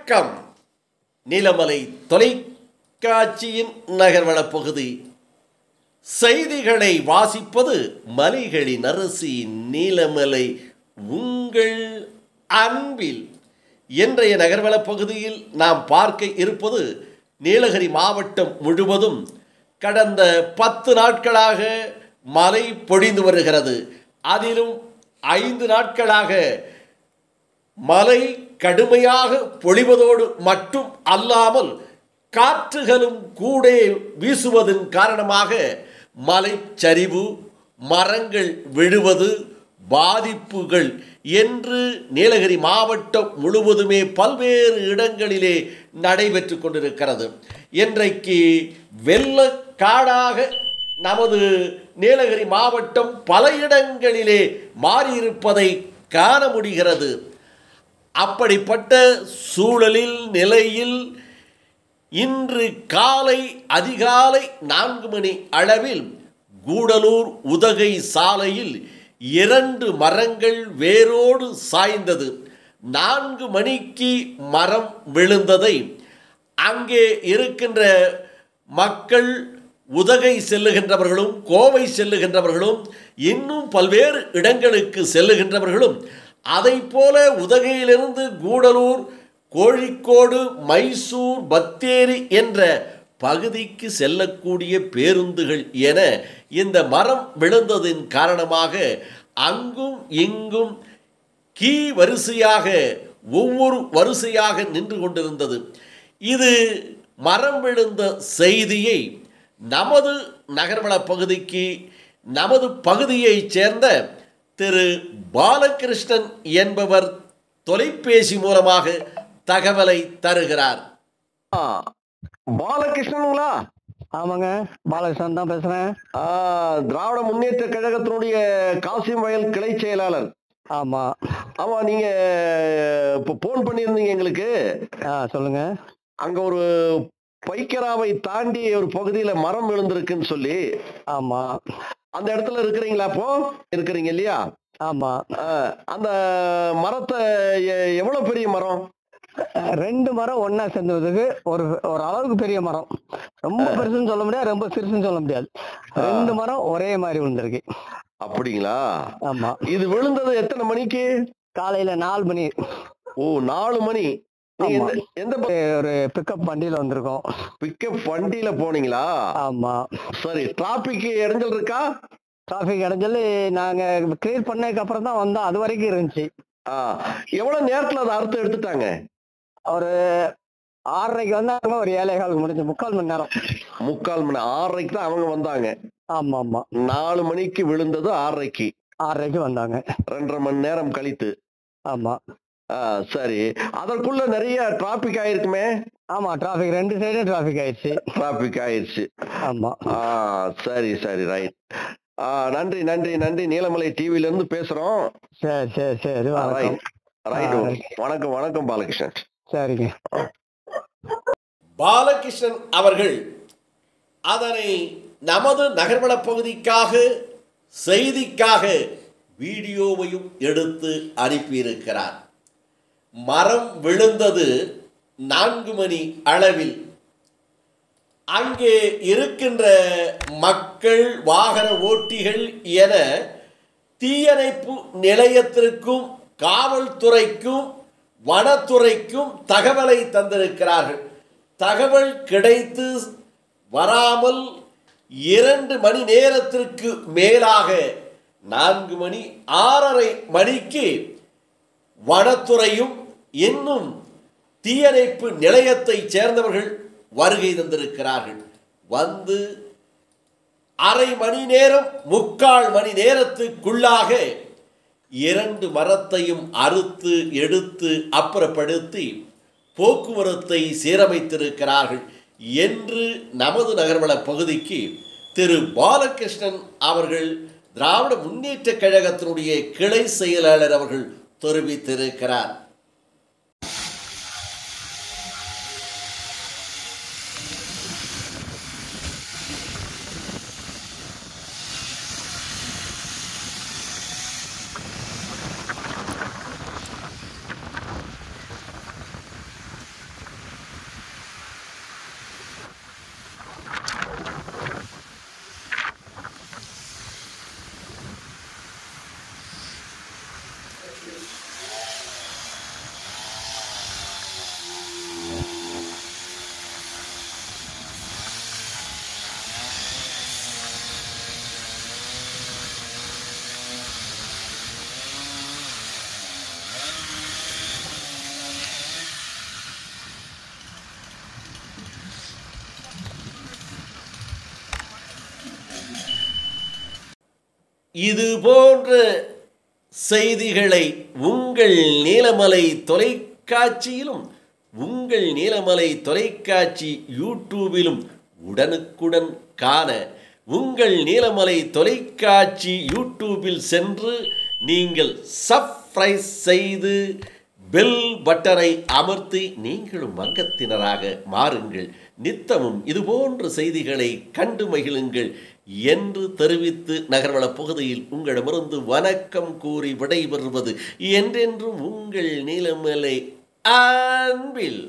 வணக்கம். நீலமலை தொலைக்காட்சியின் நகர்வள பகுதி செய்திகளை வாசிப்பது மலைகளின் அரசி நீலமலை. உங்கள் அன்பில் இன்றைய நகர்வள பகுதியில் நாம் பார்க்க இருப்பது நீலகிரி மாவட்டம் முழுவதும் கடந்த 10 நாட்களாக மழை பொழிந்து வருகிறது. அதிலும் 5 நாட்களாக மழை கடுமையாக பொழிவதோடு மட்டும் அல்லாமல் காற்றுகளும் கூட வீசுவதன் காரணமாக மலைச்சரிவு, மரங்கள் விழுவது, பாதிப்புகள் என்று நீலகிரி மாவட்டம் முழுவதுமே பல்வேறு இடங்களிலே நடைபெற்று கொண்டிருக்கிறது. இன்றைக்கு வெள்ளக்காடாக நமது நீலகிரி மாவட்டம் பல இடங்களிலே மாறியிருப்பதை காண முடிகிறது. அப்படிப்பட்ட சூழலில் நிலையில் இன்று காலை அதிகாலை 4 மணி அளவில் கூடலூர் உதகை சாலையில் 2 மரங்கள் வேரோடு சாய்ந்தது. 4 மணிக்கு மரம் விழுந்ததை அங்கே இருக்கின்ற மக்கள், உதகை செல்லுகின்றவர்களும் கோவை செல்லுகின்றவர்களும் இன்னும் பல்வேறு இடங்களுக்கு செல்லுகின்றவர்களும் அதை போல உதகையிலிருந்து கூடலூர், கோழிக்கோடு, மைசூர், பத்தேரி என்ற பகுதிக்கு செல்லக்கூடிய பேருந்துகள் என இந்த மரம் விழுந்ததின் காரணமாக அங்கும் இங்கும் வரிசையாக ஒவ்வொரு வரிசையாக நின்று கொண்டிருந்தது. இது மரம் விழுந்த செய்தியை நமது நகர்வள பகுதிக்கு நமது பகுதியைச் சேர்ந்த திரு பாலகிருஷ்ணன் என்பவர் தொலைபேசி மூலமாக தகவலை தருகிறார். பாலகிருஷ்ணனுங்களா? ஆமாங்க, பாலகிருஷ்ணன் தான் பேசுறேன். திராவிட முன்னேற்ற கழகத்தினுடைய காசிம் வயல் கிளை செயலாளர். ஆமா ஆமா, நீங்க இப்போ போன் பண்ணியிருந்தீங்க எங்களுக்கு. சொல்லுங்க. அங்க ஒரு பைக்கராவை தாண்டி ஒரு பகுதியில மரம் விழுந்திருக்குன்னு சொல்லி. ஆமா, அந்த இடத்துல இருக்கிறீங்களா? அப்போ இருக்கிறீங்க இல்லையா? ஆமா. அந்த மரத்தை எவ்வளவு பெரிய மரம்? 2 மரம் ஒன்னா சேர்ந்ததுக்கு ஒரு அளவுக்கு பெரிய மரம். ரொம்ப பெருசுன்னு சொல்ல முடியாது, ரொம்ப சிறுசுன்னு சொல்ல முடியாது. 2 மரம் ஒரே மாதிரி விழுந்திருக்கு. அப்படிங்களா? ஆமா. இது விழுந்தது எத்தனை மணிக்கு? காலையில 4 மணி. ஓ, 4 மணி. எந்த ஒரு பிக்கப் வண்டியில வந்திருக்கோம். பிக்கப் வண்டியில போனீங்களா? ஆமா. சரி, டிராபிக் இடைஞ்சல் இருக்கா? டிராபிக் இடைஞ்சல் நாங்க கிளியர் பண்ணதுக்கு அப்புறம் தான் வந்தோம். அது வரைக்கும் இருந்துச்சு. எவ்வளவு நேரத்துல அதை அறுத்து எடுத்துட்டாங்க? ஒரு 6:30 வந்தாங்க. ஒரு 7:15 முடிஞ்சு 3/4 மணி நேரம். 3/4 மணி 6:30 தான் அவங்க வந்தாங்க. ஆமா ஆமா. 4 மணிக்கு விழுந்தது 6:30. 6:30 வந்தாங்க. 2.5 மணி நேரம் கழித்து. ஆமா. சரி, அதற்குள்ள நிறைய டிராபிக் ஆயிருக்குமே? ஆமா, டிராபிக் 2 சைடும் டிராபிக் ஆயிடுச்சு. டிராபிக் ஆயிடுச்சு. ஆமா. சரி சரி, ரைட். நன்றி நன்றி நன்றி. நீலமலை டிவில இருந்து பேசுறோம். சரி சரி சரி, வணக்கம். ரைட், வணக்கம் வணக்கம் பாலகிருஷ்ணன். சரிங்க. பாலகிருஷ்ணன் அவர்கள் அதனை நமது நகர்வள பகுதிக்காக செய்திக்காக வீடியோவையும் எடுத்து அனுப்பியிருக்கிறார். மரம் விழுந்தது 4 மணி அளவில். அங்கே இருக்கின்ற மக்கள், வாகன ஓட்டிகள் என தீயணைப்பு நிலையத்திற்கும் காவல்துறைக்கும் வனத்துறைக்கும் தகவலை தந்திருக்கிறார்கள். தகவல் கிடைத்து வராமல் 2 மணி நேரத்திற்கு மேலாக 4 மணி 6:30 மணிக்கு வனத்துறையும் இன்னும் தீயணைப்பு நிலையத்தை சேர்ந்தவர்கள் வருகை தந்திருக்கிறார்கள். வந்து அரை மணி நேரம் 3/4 மணி நேரத்துக்குள்ளாக 2 மரத்தையும் அறுத்து எடுத்து அப்புறப்படுத்தி போக்குவரத்தை சீரமைத்திருக்கிறார்கள் என்று நமது நகர்வள பகுதிக்கு திரு பாலகிருஷ்ணன் அவர்கள், திராவிட முன்னேற்ற கழகத்தினுடைய கிளை செயலாளர் அவர்கள் தெரிவித்திருக்கிறார். இது போன்ற செய்திகளை உங்கள் நீலமலை தொலைக்காட்சியிலும் உங்கள் நீலமலை தொலைக்காட்சி யூடியூபிலும் உடனுக்குடன் காண உங்கள் நீலமலை தொலைக்காட்சி யூடியூபில் சென்று நீங்கள் சப்ஸ்கிரைப் செய்து பெல் பட்டனை அமர்த்தி நீங்களும் அங்கத்தினராக மாறுங்கள். நித்தமும் இதுபோன்ற செய்திகளை கண்டு மகிழுங்கள் என்று தெரிவித்து நகர்வளப் பகுதியில் உங்களிடமிருந்து வணக்கம் கூறி விடைபெறுவது என்றென்றும் உங்கள் நீலமலை அன்பில்